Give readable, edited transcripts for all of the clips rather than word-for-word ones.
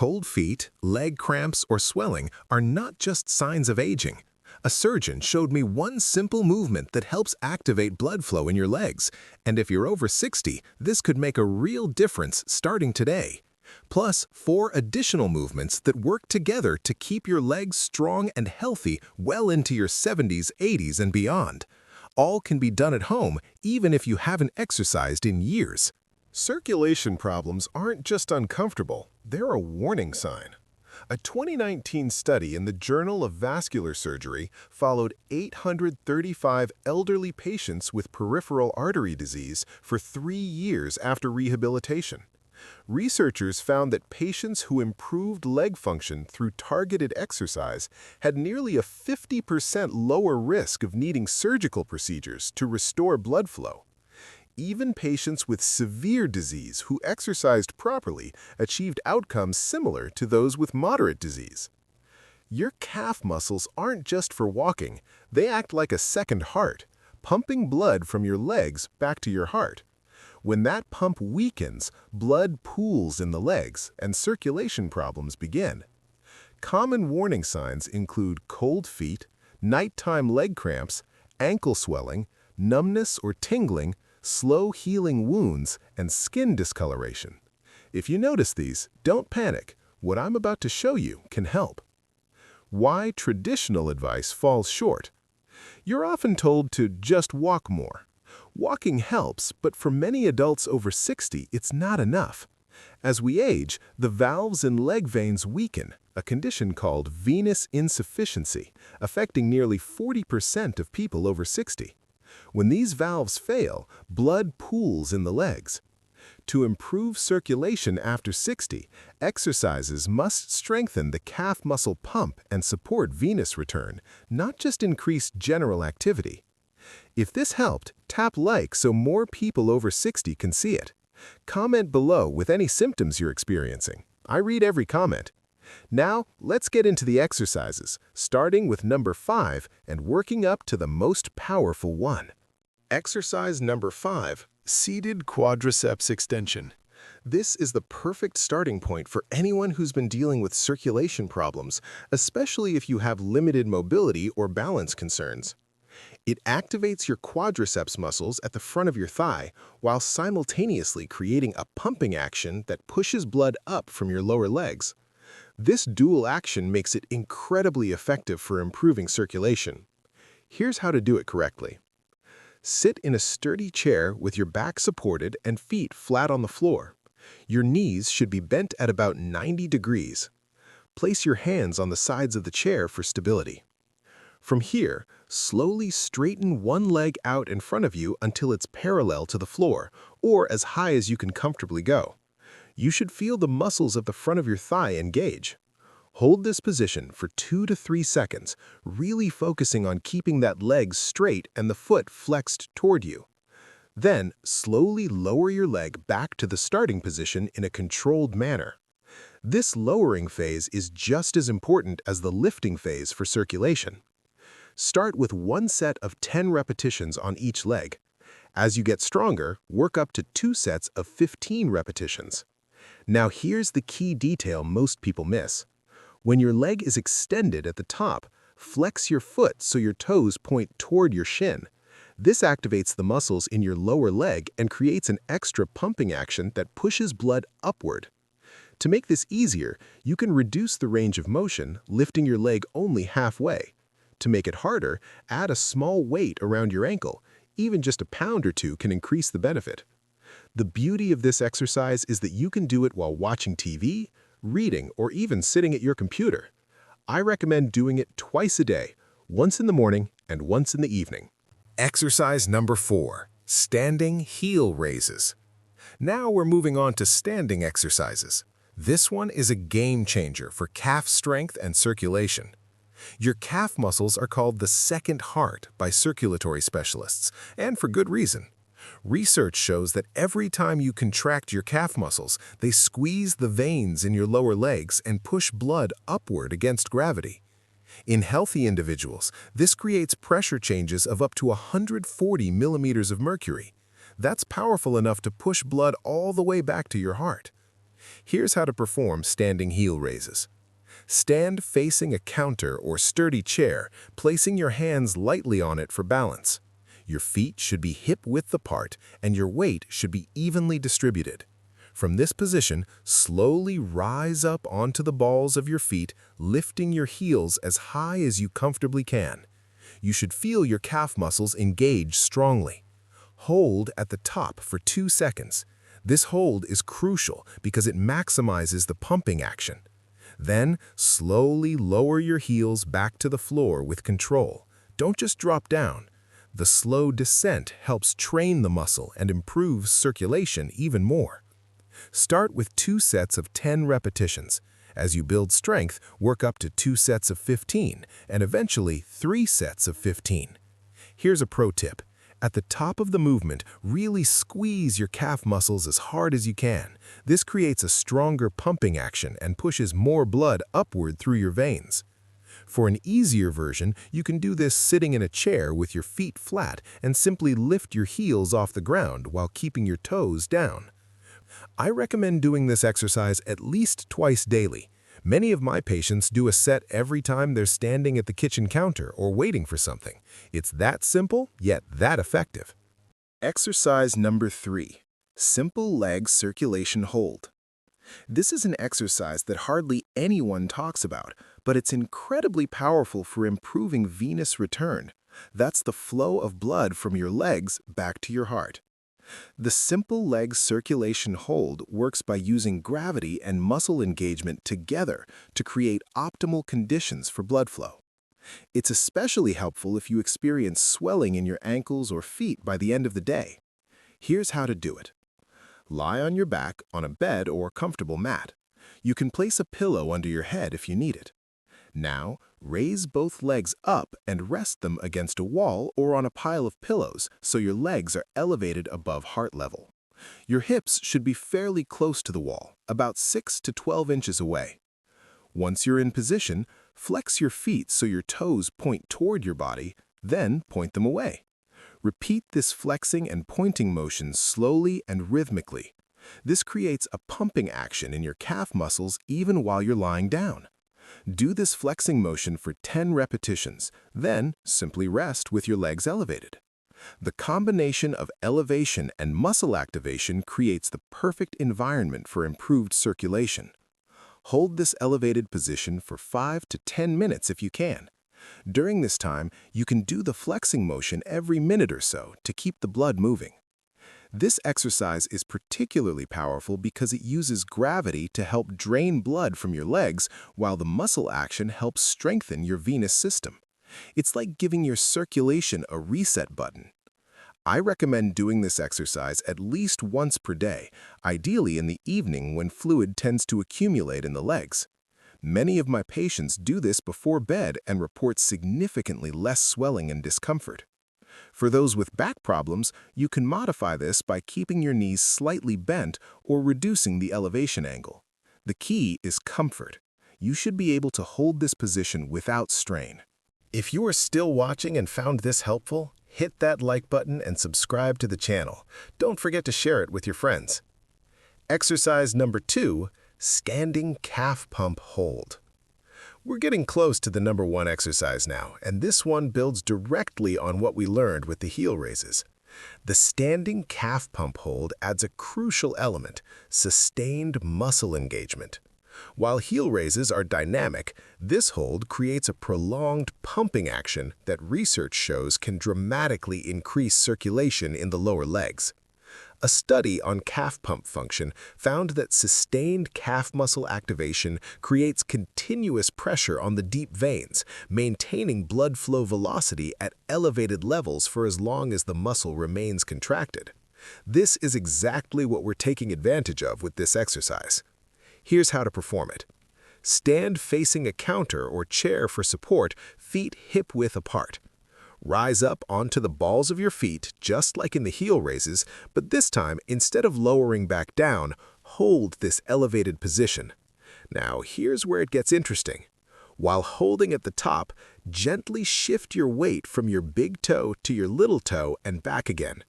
Cold feet, leg cramps, or swelling are not just signs of aging. A surgeon showed me one simple movement that helps activate blood flow in your legs, and if you're over 60, this could make a real difference starting today. Plus, 4 additional movements that work together to keep your legs strong and healthy well into your 70s, 80s, and beyond. All can be done at home, even if you haven't exercised in years. Circulation problems aren't just uncomfortable, they're a warning sign. A 2019 study in the Journal of Vascular Surgery followed 835 elderly patients with peripheral artery disease for 3 years after rehabilitation. Researchers found that patients who improved leg function through targeted exercise had nearly a 50% lower risk of needing surgical procedures to restore blood flow. Even patients with severe disease who exercised properly achieved outcomes similar to those with moderate disease. Your calf muscles aren't just for walking, they act like a second heart, pumping blood from your legs back to your heart. When that pump weakens, blood pools in the legs and circulation problems begin. Common warning signs include cold feet, nighttime leg cramps, ankle swelling, numbness or tingling, slow healing wounds, and skin discoloration. If you notice these, don't panic. What I'm about to show you can help. Why traditional advice falls short. You're often told to just walk more. Walking helps, but for many adults over 60, it's not enough. As we age, the valves in leg veins weaken, a condition called venous insufficiency, affecting nearly 40% of people over 60. When these valves fail, blood pools in the legs. To improve circulation after 60, exercises must strengthen the calf muscle pump and support venous return, not just increase general activity. If this helped, tap like so more people over 60 can see it. Comment below with any symptoms you're experiencing. I read every comment. Now, let's get into the exercises, starting with number 5 and working up to the most powerful one. Exercise number 5, seated quadriceps extension. This is the perfect starting point for anyone who's been dealing with circulation problems, especially if you have limited mobility or balance concerns. It activates your quadriceps muscles at the front of your thigh while simultaneously creating a pumping action that pushes blood up from your lower legs. This dual action makes it incredibly effective for improving circulation. Here's how to do it correctly. Sit in a sturdy chair with your back supported and feet flat on the floor. Your knees should be bent at about 90 degrees. Place your hands on the sides of the chair for stability. From here, slowly straighten one leg out in front of you until it's parallel to the floor, or as high as you can comfortably go. You should feel the muscles of the front of your thigh engage. Hold this position for 2 to 3 seconds, really focusing on keeping that leg straight and the foot flexed toward you. Then, slowly lower your leg back to the starting position in a controlled manner. This lowering phase is just as important as the lifting phase for circulation. Start with one set of 10 repetitions on each leg. As you get stronger, work up to 2 sets of 15 repetitions. Now here's the key detail most people miss. When your leg is extended at the top, flex your foot so your toes point toward your shin. This activates the muscles in your lower leg and creates an extra pumping action that pushes blood upward. To make this easier, you can reduce the range of motion, lifting your leg only halfway. To make it harder, add a small weight around your ankle. Even just a pound or 2 can increase the benefit. The beauty of this exercise is that you can do it while watching TV, reading, or even sitting at your computer. I recommend doing it twice a day, once in the morning and once in the evening. Exercise number 4, standing heel raises. Now we're moving on to standing exercises. This one is a game changer for calf strength and circulation. Your calf muscles are called the second heart by circulatory specialists, and for good reason. Research shows that every time you contract your calf muscles, they squeeze the veins in your lower legs and push blood upward against gravity. In healthy individuals, this creates pressure changes of up to 140 millimeters of mercury. That's powerful enough to push blood all the way back to your heart. Here's how to perform standing heel raises. Stand facing a counter or sturdy chair, placing your hands lightly on it for balance. Your feet should be hip-width apart, and your weight should be evenly distributed. From this position, slowly rise up onto the balls of your feet, lifting your heels as high as you comfortably can. You should feel your calf muscles engage strongly. Hold at the top for 2 seconds. This hold is crucial because it maximizes the pumping action. Then, slowly lower your heels back to the floor with control. Don't just drop down. The slow descent helps train the muscle and improves circulation even more. Start with 2 sets of 10 repetitions. As you build strength, work up to 2 sets of 15 and eventually 3 sets of 15. Here's a pro tip. At the top of the movement, really squeeze your calf muscles as hard as you can. This creates a stronger pumping action and pushes more blood upward through your veins. For an easier version, you can do this sitting in a chair with your feet flat and simply lift your heels off the ground while keeping your toes down. I recommend doing this exercise at least twice daily. Many of my patients do a set every time they're standing at the kitchen counter or waiting for something. It's that simple, yet that effective. Exercise number 3. Simple leg circulation hold. This is an exercise that hardly anyone talks about, but it's incredibly powerful for improving venous return. That's the flow of blood from your legs back to your heart. The simple leg circulation hold works by using gravity and muscle engagement together to create optimal conditions for blood flow. It's especially helpful if you experience swelling in your ankles or feet by the end of the day. Here's how to do it. Lie on your back on a bed or comfortable mat. You can place a pillow under your head if you need it. Now, raise both legs up and rest them against a wall or on a pile of pillows so your legs are elevated above heart level. Your hips should be fairly close to the wall, about 6 to 12 inches away. Once you're in position, flex your feet so your toes point toward your body, then point them away. Repeat this flexing and pointing motion slowly and rhythmically. This creates a pumping action in your calf muscles even while you're lying down. Do this flexing motion for 10 repetitions, then simply rest with your legs elevated. The combination of elevation and muscle activation creates the perfect environment for improved circulation. Hold this elevated position for 5 to 10 minutes if you can. During this time, you can do the flexing motion every minute or so to keep the blood moving. This exercise is particularly powerful because it uses gravity to help drain blood from your legs while the muscle action helps strengthen your venous system. It's like giving your circulation a reset button. I recommend doing this exercise at least once per day, ideally in the evening when fluid tends to accumulate in the legs. Many of my patients do this before bed and report significantly less swelling and discomfort. For those with back problems, you can modify this by keeping your knees slightly bent or reducing the elevation angle. The key is comfort. You should be able to hold this position without strain. If you are still watching and found this helpful, hit that like button and subscribe to the channel. Don't forget to share it with your friends. Exercise number 2, standing calf pump hold. We're getting close to the number 1 exercise now, and this one builds directly on what we learned with the heel raises. The standing calf pump hold adds a crucial element, sustained muscle engagement. While heel raises are dynamic, this hold creates a prolonged pumping action that research shows can dramatically increase circulation in the lower legs. A study on calf pump function found that sustained calf muscle activation creates continuous pressure on the deep veins, maintaining blood flow velocity at elevated levels for as long as the muscle remains contracted. This is exactly what we're taking advantage of with this exercise. Here's how to perform it. Stand facing a counter or chair for support, feet hip-width apart. Rise up onto the balls of your feet, just like in the heel raises, but this time, instead of lowering back down, hold this elevated position. Now, here's where it gets interesting. While holding at the top, gently shift your weight from your big toe to your little toe and back again.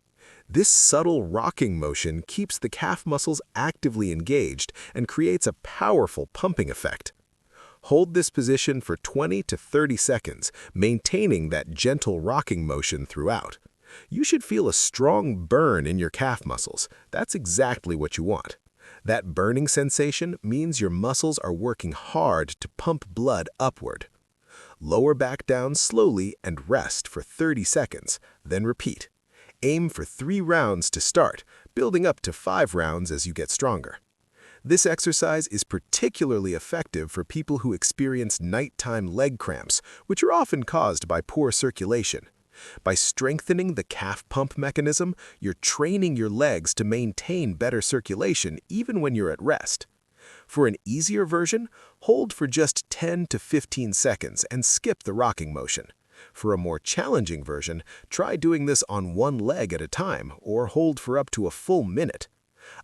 This subtle rocking motion keeps the calf muscles actively engaged and creates a powerful pumping effect. Hold this position for 20 to 30 seconds, maintaining that gentle rocking motion throughout. You should feel a strong burn in your calf muscles. That's exactly what you want. That burning sensation means your muscles are working hard to pump blood upward. Lower back down slowly and rest for 30 seconds, then repeat. Aim for 3 rounds to start, building up to 5 rounds as you get stronger. This exercise is particularly effective for people who experience nighttime leg cramps, which are often caused by poor circulation. By strengthening the calf pump mechanism, you're training your legs to maintain better circulation even when you're at rest. For an easier version, hold for just 10 to 15 seconds and skip the rocking motion. For a more challenging version, try doing this on one leg at a time or hold for up to a full minute.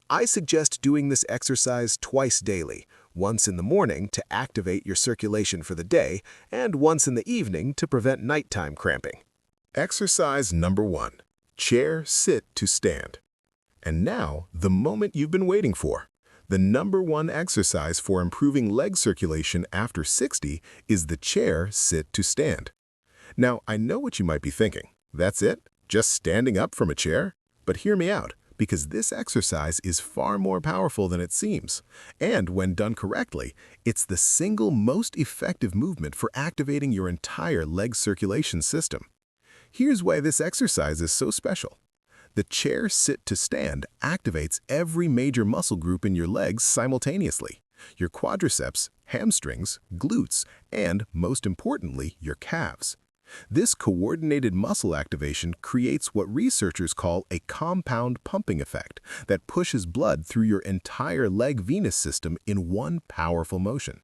I suggest doing this exercise twice daily, once in the morning to activate your circulation for the day and once in the evening to prevent nighttime cramping. Exercise number 1. Chair, sit to stand. And now, the moment you've been waiting for. The number 1 exercise for improving leg circulation after 60 is the chair, sit to stand. Now, I know what you might be thinking. That's it? Just standing up from a chair? But hear me out, because this exercise is far more powerful than it seems. And when done correctly, it's the single most effective movement for activating your entire leg circulation system. Here's why this exercise is so special. The chair sit to stand activates every major muscle group in your legs simultaneously. Your quadriceps, hamstrings, glutes, and, most importantly, your calves. This coordinated muscle activation creates what researchers call a compound pumping effect that pushes blood through your entire leg venous system in one powerful motion.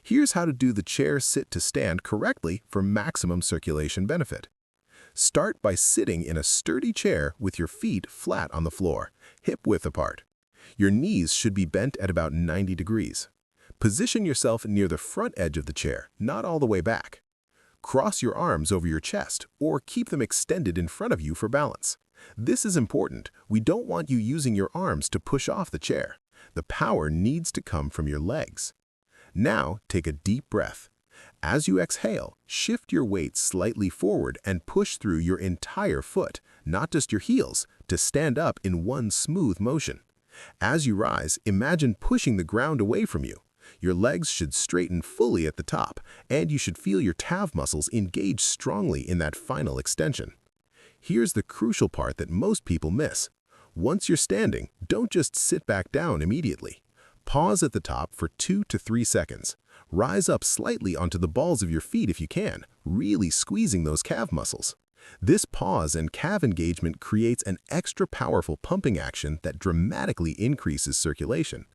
Here's how to do the chair sit to stand correctly for maximum circulation benefit. Start by sitting in a sturdy chair with your feet flat on the floor, hip-width apart. Your knees should be bent at about 90 degrees. Position yourself near the front edge of the chair, not all the way back. Cross your arms over your chest or keep them extended in front of you for balance. This is important. We don't want you using your arms to push off the chair. The power needs to come from your legs. Now, take a deep breath. As you exhale, shift your weight slightly forward and push through your entire foot, not just your heels, to stand up in one smooth motion. As you rise, imagine pushing the ground away from you. Your legs should straighten fully at the top, and you should feel your calf muscles engage strongly in that final extension. Here's the crucial part that most people miss. Once you're standing, don't just sit back down immediately. Pause at the top for 2 to 3 seconds. Rise up slightly onto the balls of your feet if you can, really squeezing those calf muscles. This pause and calf engagement creates an extra powerful pumping action that dramatically increases circulation.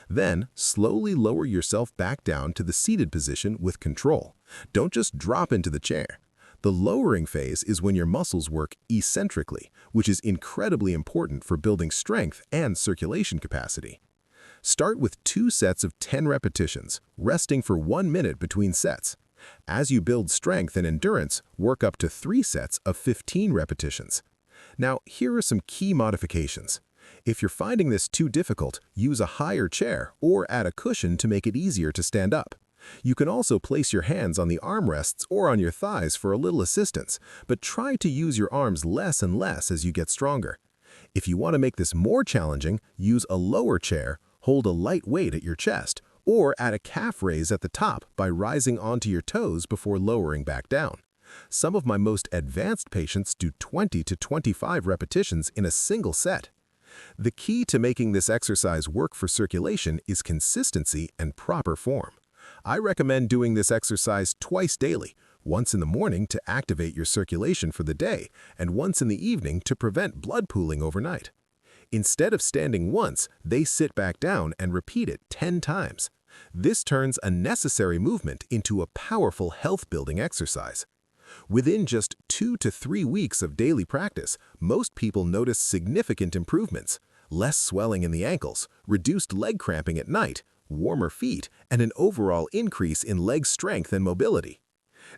Then, slowly lower yourself back down to the seated position with control. Don't just drop into the chair. The lowering phase is when your muscles work eccentrically, which is incredibly important for building strength and circulation capacity. Start with 2 sets of 10 repetitions, resting for 1 minute between sets. As you build strength and endurance, work up to 3 sets of 15 repetitions. Now, here are some key modifications. If you're finding this too difficult, use a higher chair or add a cushion to make it easier to stand up. You can also place your hands on the armrests or on your thighs for a little assistance, but try to use your arms less and less as you get stronger. If you want to make this more challenging, use a lower chair, hold a light weight at your chest, or add a calf raise at the top by rising onto your toes before lowering back down. Some of my most advanced patients do 20 to 25 repetitions in a single set. The key to making this exercise work for circulation is consistency and proper form. I recommend doing this exercise twice daily, once in the morning to activate your circulation for the day, and once in the evening to prevent blood pooling overnight. Instead of standing once, they sit back down and repeat it 10 times. This turns a necessary movement into a powerful health-building exercise. Within just 2 to 3 weeks of daily practice, most people notice significant improvements: less swelling in the ankles, reduced leg cramping at night, warmer feet, and an overall increase in leg strength and mobility.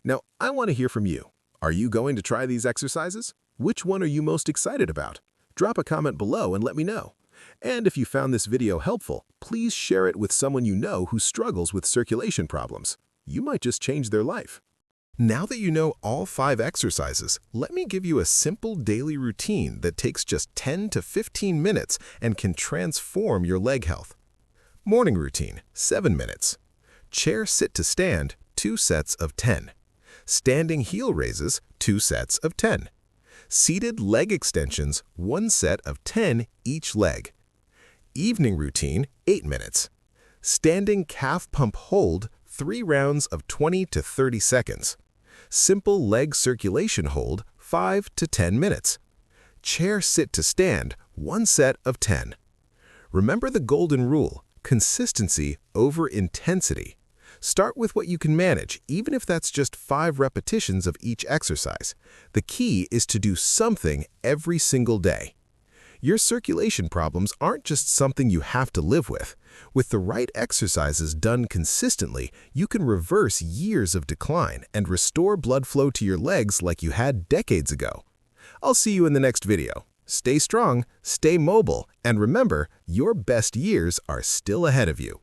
Now, I want to hear from you. Are you going to try these exercises? Which one are you most excited about? Drop a comment below and let me know. And if you found this video helpful, please share it with someone you know who struggles with circulation problems. You might just change their life. Now that you know all 5 exercises, let me give you a simple daily routine that takes just 10 to 15 minutes and can transform your leg health. Morning routine, 7 minutes. Chair sit to stand, 2 sets of 10. Standing heel raises, 2 sets of 10. Seated leg extensions, 1 set of 10 each leg. Evening routine, 8 minutes. Standing calf pump hold, 3 rounds of 20 to 30 seconds. Simple leg circulation hold, 5 to 10 minutes. Chair sit to stand, 1 set of 10. Remember the golden rule, consistency over intensity. Start with what you can manage, even if that's just 5 repetitions of each exercise. The key is to do something every single day. Your circulation problems aren't just something you have to live with. With the right exercises done consistently, you can reverse years of decline and restore blood flow to your legs like you had decades ago. I'll see you in the next video. Stay strong, stay mobile, and remember, your best years are still ahead of you.